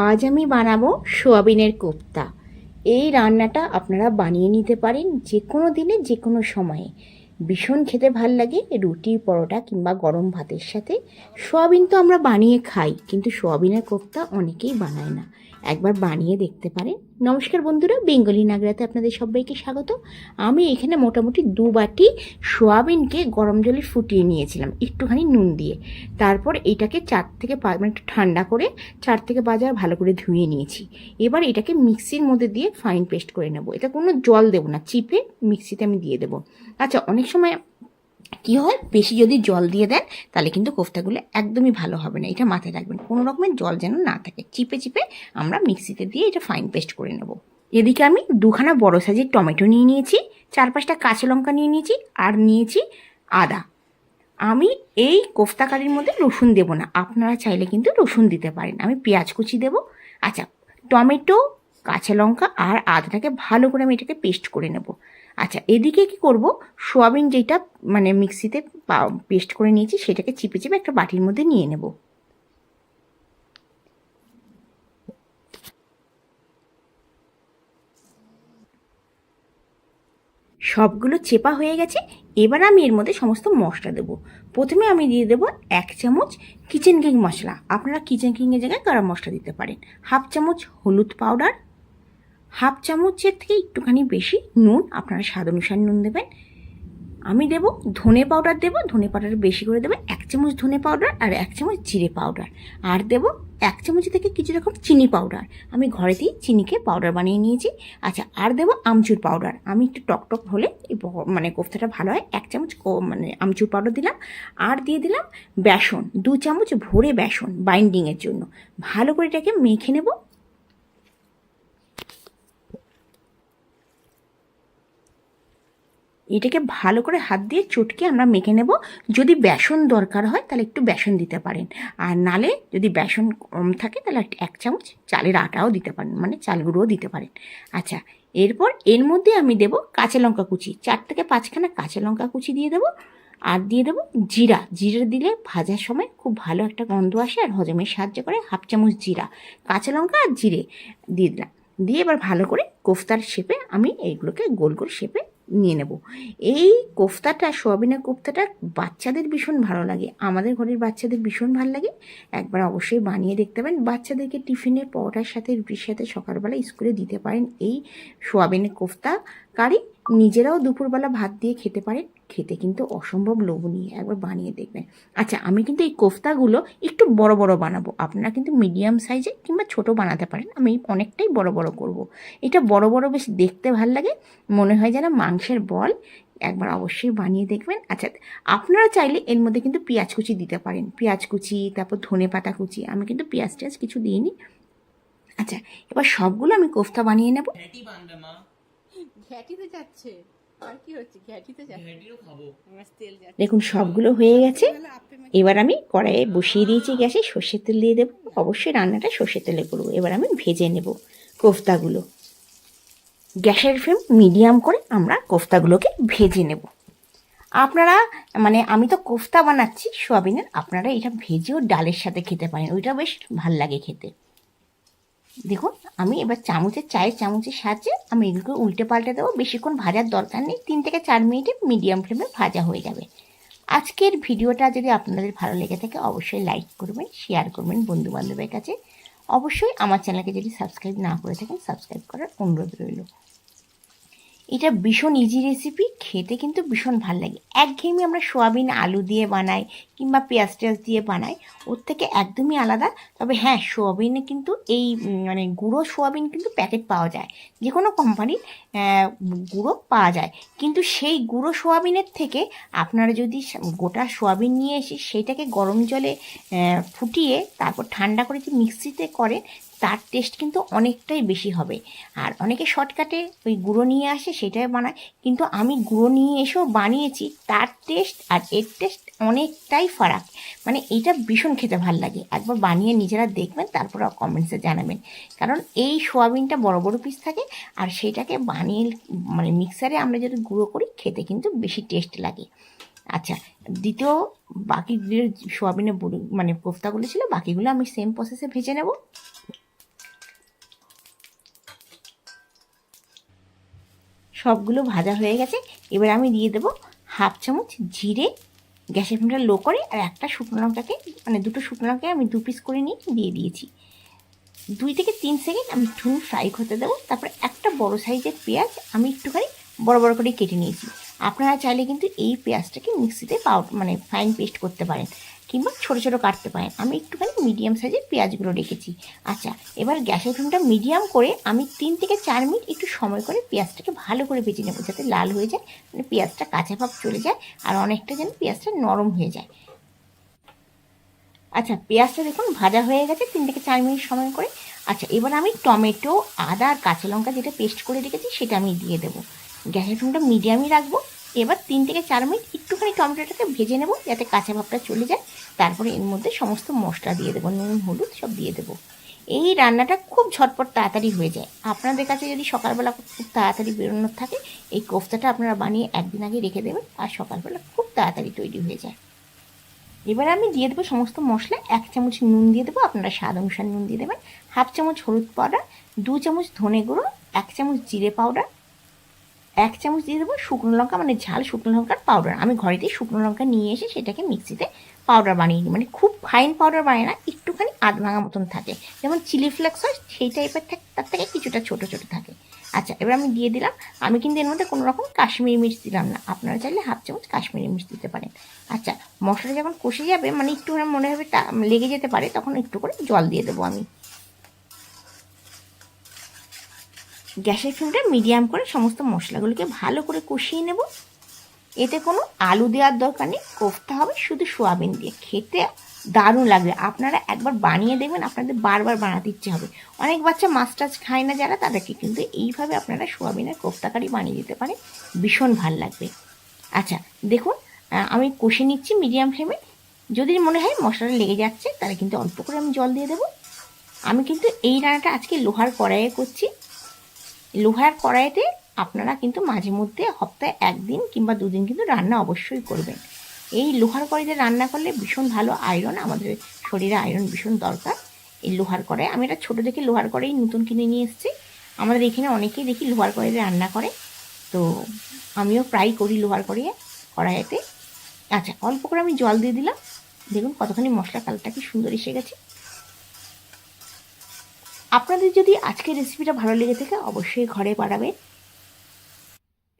আজ আমি বানাবো সোয়াবিনের কোপ্তা। এই রান্নাটা আপনারা বানিয়ে নিতে পারেন যে কোনো দিনে যে কোনো সময়ে। ভীষণ খেতে ভাল লাগে রুটি, পরোটা কিংবা গরম ভাতের সাথে। সোয়াবিন তো আমরা বানিয়ে খাই, কিন্তু সোয়াবিনের কোপ্তা অনেকেই বানায় না। একবার বানিয়ে দেখতে পারেন। নমস্কার বন্ধুরা, বেঙ্গলি নাগরাতে আপনাদের সবাইকে স্বাগত। আমি এখানে মোটামুটি 2 বাটি সোয়াবিনকে গরম জলে ফুটিয়ে নিয়েছিলাম একটুখানি নুন দিয়ে। তারপর এটাকে 4 থেকে 5 মিনিট ঠান্ডা করে 4 থেকে 5 বার ভালো করে ধুয়ে নিয়েছি। এবার এটাকে মিক্সির মধ্যে দিয়ে ফাইন পেস্ট করে নেব। এটা কোনো জল দেবো না, চিপে মিক্সিতে আমি দিয়ে দেবো। আচ্ছা, অনেক সময় কী হয়, বেশি যদি জল দিয়ে দেন তাহলে কিন্তু কোফতাগুলো একদমই ভালো হবে না। এটা মাথায় রাখবেন, কোনো রকমের জল যেন না থাকে। চিপে চিপে আমরা মিক্সিতে দিয়ে এটা ফাইন পেস্ট করে নেব। এদিকে আমি 2খানা বড় সাইজের টমেটো নিয়ে নিয়েছি, 4-5টা কাঁচা লঙ্কা নিয়ে নিয়েছি, আর নিয়েছি আদা। আমি এই কোফতা কারির মধ্যে রসুন দেবো না, আপনারা চাইলে কিন্তু রসুন দিতে পারেন। আমি পেঁয়াজ কুচি দেবো। আচ্ছা, টমেটো, কাঁচা লঙ্কা আর আদাটাকে ভালো করে আমি এটাকে পেস্ট করে নেব। আচ্ছা, এদিকে কি করব, সোয়াবিন যেটা মানে মিক্সিতে পেস্ট করে নিয়েছি সেটাকে চিপে চিপে একটা বাটির মধ্যে নিয়ে নেব। সবগুলো চেপা হয়ে গেছে। এবার আমি এর মধ্যে সমস্ত মশলা দেবো। প্রথমে আমি দিয়ে দেবো 1 চামচ কিচেন কিং মশলা। আপনারা কিচেন কিংয়ের জায়গায় গরম মশলা দিতে পারেন। 1/2 চামচ হলুদ পাউডার, 1/2 চামচের থেকে একটুখানি বেশি নুন, আপনারা স্বাদ অনুসারে নুন দেবেন। আমি দেবো ধনে পাউডার, দেবো ধনে পাউডার বেশি করে দেবো, 1 চামচ ধনে পাউডার আর 1 চামচ জিরে পাউডার। আর দেবো 1 চামচ থেকে কিছু রকম চিনি পাউডার। আমি ঘরেতেই চিনিকে পাউডার বানিয়ে নিয়েছি। আচ্ছা, আর দেবো আমচুর পাউডার। আমি একটু টকটক হলে মানে কোফতাটা ভালো হয়, 1 চামচ মানে আমচুর পাউডার দিলাম। আর দিয়ে দিলাম বেসন, 2 চামচ ভরে বেসন বাইন্ডিংয়ের জন্য। ভালো করে এটাকে মেখে নেব। এটাকে ভালো করে হাত দিয়ে চটকে আমরা মেখে নেব। যদি বেসন দরকার হয় তাহলে একটু বেসন দিতে পারেন, আর নালে যদি বেসন কম থাকে তাহলে 1 চামচ চালের আটাও দিতে পারেন, মানে চাল গুঁড়োও দিতে পারেন। আচ্ছা, এরপর এর মধ্যে আমি দেবো কাঁচা লঙ্কা কুচি, 4 থেকে 5খানা কাঁচা লঙ্কা কুচি দিয়ে দেবো। আর দিয়ে দেবো জিরা। জিরা দিলে ভাজার সময় খুব ভালো একটা গন্ধ আসে আর হজমে সাহায্য করে। 1/2 চামচ জিরা, কাঁচা লঙ্কা আর জিরে দিয়ে দিলাম। দিয়ে এবার ভালো করে কোফতার শেপে আমি এইগুলোকে গোল গোল শেপে নিয়ে নেব। এই কোফতাটা, সোয়াবিনের কোফতাটা বাচ্চাদের ভীষণ ভালো লাগে, আমাদের ঘরের বাচ্চাদের ভীষণ ভালো লাগে। একবার অবশ্যই বানিয়ে দেখতে পারেন। বাচ্চাদেরকে টিফিনে পরোটার সাথে, রুটির সাথে সকালবেলা স্কুলে দিতে পারেন এই সোয়াবিনের কোফতা কারি। নিজেরাও দুপুরবেলা ভাত দিয়ে খেতে পারেন, খেতে কিন্তু অসম্ভব লোভনীয়। একবার বানিয়ে দেখবেন। আচ্ছা, আমি কিন্তু এই কোফতাগুলো একটু বড় বড় বানাবো, আপনারা কিন্তু মিডিয়াম সাইজে কিংবা ছোট বানাতে পারেন। আমি অনেকটাই বড় বড় করব। এটা বড় বড় বেশ দেখতে ভাল লাগে, মনে হয় যেন মাংসের বল। একবার অবশ্যই বানিয়ে দেখবেন। আচ্ছা, আপনারা চাইলে এর মধ্যে কিন্তু পেঁয়াজ কুচি দিতে পারেন, পেঁয়াজ কুচি, তারপর ধনে পাতা কুচি। আমি কিন্তু পেঁয়াজ টেয়াজ কিছু দিইনি। আচ্ছা, এবার সবগুলো আমি কোফতা বানিয়ে নেব। ঘ্যাটিতে যাচ্ছে আর কি হচ্ছে, ঘ্যাটিতে যাচ্ছে, আমার তেল যাচ্ছে। দেখুন সবগুলো হয়ে গেছে। এবার আমি কড়াইয়ে বসিয়ে দিয়েছি গ্যাসে, সর্ষের তেল দিয়ে দেবো। অবশ্যই রান্নাটা সর্ষের তেলে করবো। এবার আমি ভেজে নেব কোফতাগুলো। গ্যাসের ফ্লেম মিডিয়াম করে আমরা কোফতাগুলোকে ভেজে নেব। আপনারা মানে আমি তো কোফতা বানাচ্ছি সোয়াবিনের, আপনারা এটা ভেজেও ডালের সাথে খেতে পারেন, ওইটা বেশ ভাল লাগে খেতে। দেখুন, আমি এবার চায়ের চামচের সাহায্যে আমি এগুলোকে উল্টে পাল্টে দেবো। বেশিক্ষণ ভাজার দরকার নেই, 3 থেকে 4 মিনিটে মিডিয়াম ফ্লেমে ভাজা হয়ে যাবে। আজকের ভিডিওটা যদি আপনাদের ভালো লেগে থাকে অবশ্যই লাইক করবেন, শেয়ার করবেন বন্ধুবান্ধবের কাছে। অবশ্যই আমার চ্যানেলকে যদি সাবস্ক্রাইব না করে থাকেন সাবস্ক্রাইব করার অনুরোধ রইল। এটা ভীষণ ইজি রেসিপি, খেতে কিন্তু ভীষণ ভালো লাগে। একঘেয়েমি আমরা সোয়াবিন আলু দিয়ে বানাই কিংবা পেঁয়াজ টেয়াজ দিয়ে বানাই, ওর থেকে একদমই আলাদা। তবে হ্যাঁ, সোয়াবিনে কিন্তু এই মানে গুঁড়ো সোয়াবিন কিন্তু প্যাকেট পাওয়া যায়, যে কোনো কোম্পানির গুঁড়ো পাওয়া যায়। কিন্তু সেই গুঁড়ো সোয়াবিনের থেকে আপনারা যদি গোটা সোয়াবিন নিয়ে এসে সেইটাকে গরম জলে ফুটিয়ে তারপর ঠান্ডা করে যে মিক্সিতে করেন, তার টেস্ট কিন্তু অনেকটাই বেশি হবে। আর অনেকে শর্টকাটে ওই গুঁড়ো নিয়ে আসে সেটাই বানায়, কিন্তু আমি গুঁড়ো নিয়ে এসেও বানিয়েছি, তার টেস্ট আর এর টেস্ট অনেকটাই ফারাক। মানে এটা ভীষণ খেতে ভাল লাগে। একবার বানিয়ে নিজেরা দেখবেন, তারপর কমেন্টসে জানাবেন। কারণ এই সোয়াবিনটা বড় বড় পিস থাকে, আর সেটাকে বানিয়ে মানে মিক্সারে আমরা যদি গুঁড়ো করি খেতে কিন্তু বেশি টেস্ট লাগে। আচ্ছা, দ্বিতীয় বাকি যে সোয়াবিনের মানে কোফতাগুলো ছিল বাকিগুলো আমি সেম প্রসেসে ভেজে নেব। সবগুলো ভাজা হয়ে গেছে। এবার আমি দিয়ে দেবো হাফ চামচ জিরে, গ্যাসের ফ্লেমটা লো করে, আর একটা শুকনো লঙ্কাকে মানে দুটো শুকনো লঙ্কাকে আমি 2 পিস করে নিয়ে দিয়ে দিয়েছি। 2 থেকে 3 সেকেন্ড আমি একটুখানি ফ্রাই হতে দেবো। তারপরে একটা বড় সাইজের পেঁয়াজ আমি একটুখানি বড় বড় করে কেটে নিয়েছি। আপনারা চাইলে কিন্তু এই পেঁয়াজটাকে মিক্সিতে মানে ফাইন পেস্ট করতে পারেন, কিংবা ছোটো ছোটো কাটতে পারেন। আমি একটুখানি মিডিয়াম সাইজের পেঁয়াজগুলো রেখেছি। আচ্ছা, এবার গ্যাসের ফ্লেমটা মিডিয়াম করে আমি 3 থেকে 4 মিনিট একটু সময় করে পেঁয়াজটাকে ভালো করে ভেজে নেবো, যাতে লাল হয়ে যায়, মানে পেঁয়াজটা কাঁচা ভাব চলে যায়, আর অনেকটা যেন পেঁয়াজটা নরম হয়ে যায়। আচ্ছা, পেঁয়াজটা দেখুন ভাজা হয়ে গেছে 3 থেকে 4 মিনিট সময় করে। আচ্ছা, এবার আমি টমেটো, আদা আর কাঁচা লঙ্কা যেটা পেস্ট করে রেখেছি সেটা আমি দিয়ে দেবো। গ্যাসের ফ্লেমটা মিডিয়ামই রাখবো। এবার 3 থেকে 4 মিনিট একটুখানি টমেটোটাকে ভেজে নেবো, যাতে কাঁচা ভাবটা চলে যায়। তারপরে এর মধ্যে সমস্ত মশলা দিয়ে দেবো, নুন হলুদ সব দিয়ে দেবো। এই রান্নাটা খুব ঝটপট তাড়াতাড়ি হয়ে যায়। আপনাদের কাছে যদি সকালবেলা খুব তাড়াতাড়ি বেরোনোর থাকে, এই কোফতাটা আপনারা বানিয়ে একদিন আগে রেখে দেবেন, আর সকালবেলা খুব তাড়াতাড়ি তৈরি হয়ে যায়। এবার আমি দিয়ে দেবো সমস্ত মশলা। 1 চামচ নুন দিয়ে দেবো, আপনারা স্বাদ অনুসারে নুন দিয়ে দেবেন। হাফ চামচ হলুদ পাউডার, 2 চামচ ধনে গুঁড়ো, 1 চামচ জিরে পাউডার, 1 চামচ দিয়ে দেবো শুকনো লঙ্কা, মানে ঝাল শুকনো লঙ্কার পাউডার। আমি ঘরেতেই শুকনো লঙ্কা নিয়ে এসে সেটাকে মিক্সিতে পাউডার বানিয়ে নিই, মানে খুব ফাইন পাউডার বানাই না, একটুখানি আধ ভাঙা মতন থাকে, যেমন চিলি ফ্লেক্স হয় সেই টাইপের থাকে, তার থেকে কিছুটা ছোটো ছোটো থাকে। আচ্ছা, এবার আমি দিয়ে দিলাম, আমি কিন্তু এর মধ্যে কোনো রকম কাশ্মীরি মির্চ দিলাম না, আপনারা চাইলে হাফ চামচ কাশ্মীরি মির্চ দিতে পারেন। আচ্ছা, মশলাটা যখন কষে যাবে, মানে একটু মনে হবে লেগে যেতে পারে, তখন একটু করে জল দিয়ে দেবো আমি। গ্যাসের ফ্লেমটা মিডিয়াম করে সমস্ত মশলাগুলোকে ভালো করে কষিয়ে নেব। এতে কোনো আলু দেওয়ার দরকার নেই, কোফতা হবে শুধু সোয়াবিন দিয়ে, খেতে দারুণ লাগবে। আপনারা একবার বানিয়ে দেখবেন, আপনাদের বারবার বানাতে ইচ্ছে হবে। অনেক বাচ্চা মাছ টাছ খায় না যারা, তাদেরকে কিন্তু এইভাবে আপনারা সোয়াবিনের কোফতা কারি বানিয়ে দিতে পারেন, ভীষণ ভাল লাগবে। আচ্ছা, দেখুন আমি কষে নিচ্ছি মিডিয়াম ফ্লেমে। যদি মনে হয় মশলাটা লেগে যাচ্ছে, তাহলে কিন্তু অল্প করে আমি জল দিয়ে দেবো। আমি কিন্তু এই রান্নাটা আজকে লোহার কড়াইয়ে করছি। লোহার কড়াইতে আপনারা কিন্তু মাঝে মধ্যে সপ্তাহে 1 দিন কিংবা 2 দিন কিন্তু রান্না অবশ্যই করবেন। এই লোহার কড়াইতে রান্না করলে ভীষণ ভালো আয়রন, আমাদের শরীরে আয়রন ভীষণ দরকার। এই লোহার কড়াই, আমি এটা ছোটো দেখে লোহার কড়াই নতুন কিনে নিয়ে এসেছি। আমাদের এখানে অনেকেই দেখি লোহার কড়াইতে রান্না করে, তো আমিও প্রায় করি লোহার কড়াইতে। আচ্ছা, অল্প করে আমি জল দিয়ে দিলাম। দেখুন কতখানি মশলা কালারটা কি সুন্দর এসে গেছে। আপনাদের যদি আজকের রেসিপিটা ভালো লেগে থাকে, অবশ্যই ঘরে বানাবেন,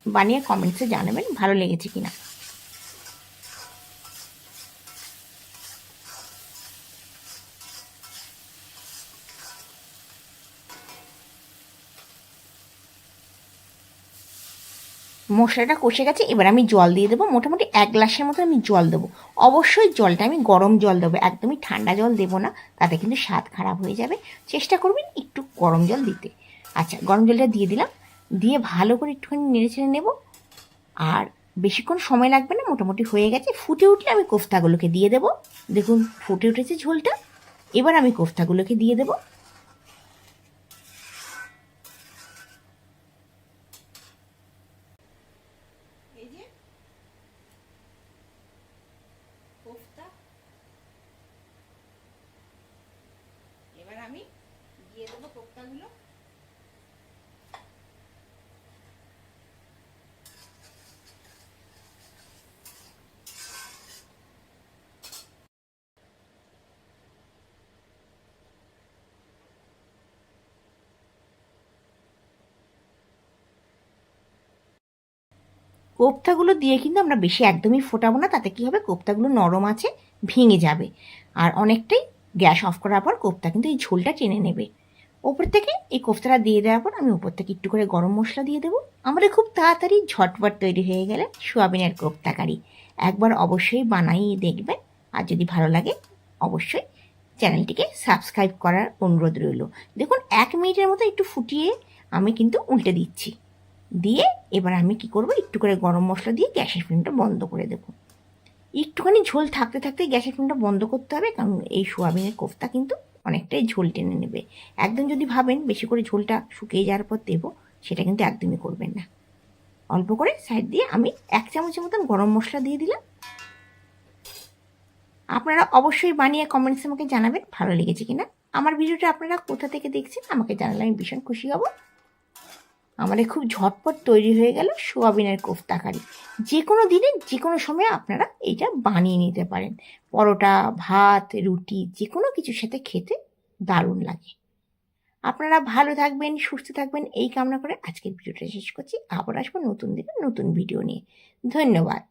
বানিয়ে কমেন্টসে জানাবেন ভালো লেগেছে কিনা। মশলাটা কষে গেছে, এবার আমি জল দিয়ে দেবো। মোটামুটি 1 গ্লাসের মতো আমি জল দেবো। অবশ্যই জলটা আমি গরম জল দেবো, একদমই ঠান্ডা জল দেবো না, তাতে কিন্তু স্বাদ খারাপ হয়ে যাবে। চেষ্টা করবেন একটু গরম জল দিতে। আচ্ছা, গরম জলটা দিয়ে দিলাম, দিয়ে ভালো করে একটুখানি নেড়ে ছেড়ে নেবো। আর বেশিক্ষণ সময় লাগবে না, মোটামুটি হয়ে গেছে। ফুটে উঠলে আমি কোফতাগুলোকে দিয়ে দেবো। দেখুন ফুটে উঠেছে ঝোলটা। এবার আমি কোফতাগুলোকে দিয়ে দেবো। এই যে কোফতা, এবার আমি দিয়ে দেবো কোফতাগুলো। কোফতাগুলো দিয়ে কিন্তু আমরা বেশি একদমই ফোটাবো না, তাতে কী হবে, কোফতাগুলো নরম আছে, ভেঙে যাবে। আর অনেকটাই গ্যাস অফ করার পর কোফতা কিন্তু এই ঝোলটা টেনে নেবে। ওপর থেকে এই কোফতাটা দিয়ে দেওয়ার পর আমি ওপর থেকে একটু করে গরম মশলা দিয়ে দেবো। আমাদের খুব তাড়াতাড়ি ঝটপট তৈরি হয়ে গেলে সোয়াবিনের কোফতা কারি। একবার অবশ্যই বানাইয়ে দেখবেন, আর যদি ভালো লাগে অবশ্যই চ্যানেলটিকে সাবস্ক্রাইব করার অনুরোধ রইল। দেখুন 1 মিনিটের মতো একটু ফুটিয়ে আমি কিন্তু উল্টে দিচ্ছি। দিয়ে এবার আমি কি করব, একটু করে গরম মশলা দিয়ে গ্যাসের ফ্লেমটা বন্ধ করে দেবো। একটুখানি ঝোল থাকতে থাকতে গ্যাসের ফ্লেমটা বন্ধ করতে হবে, কারণ এই সোয়াবিনের কোফতা কিন্তু অনেকটাই ঝোল টেনে নেবে। একদম যদি ভাবেন বেশি করে ঝোলটা শুকিয়ে যাওয়ার পর দেবো, সেটা কিন্তু একদমই করবেন না। অল্প করে সাইড দিয়ে আমি 1 চামচের মতন গরম মশলা দিয়ে দিলাম। আপনারা অবশ্যই বানিয়ে কমেন্টসে আমাকে জানাবেন ভালো লেগেছে কিনা। আমার ভিডিওটা আপনারা কোথা থেকে দেখছেন আমাকে জানালে আমি ভীষণ খুশি হব। আমাদের খুব ঝটপট তৈরি হয়ে গেল সোয়াবিনের কোফতা কারি। যে কোনো দিনে যে কোনো সময়ে আপনারা এইটা বানিয়ে নিতে পারেন। পরোটা, ভাত, রুটি যে কোনো কিছুর সাথে খেতে দারুণ লাগে। আপনারা ভালো থাকবেন, সুস্থ থাকবেন এই কামনা করে আজকের ভিডিওটা শেষ করছি। আবার আসবো নতুন দিনে নতুন ভিডিও নিয়ে। ধন্যবাদ।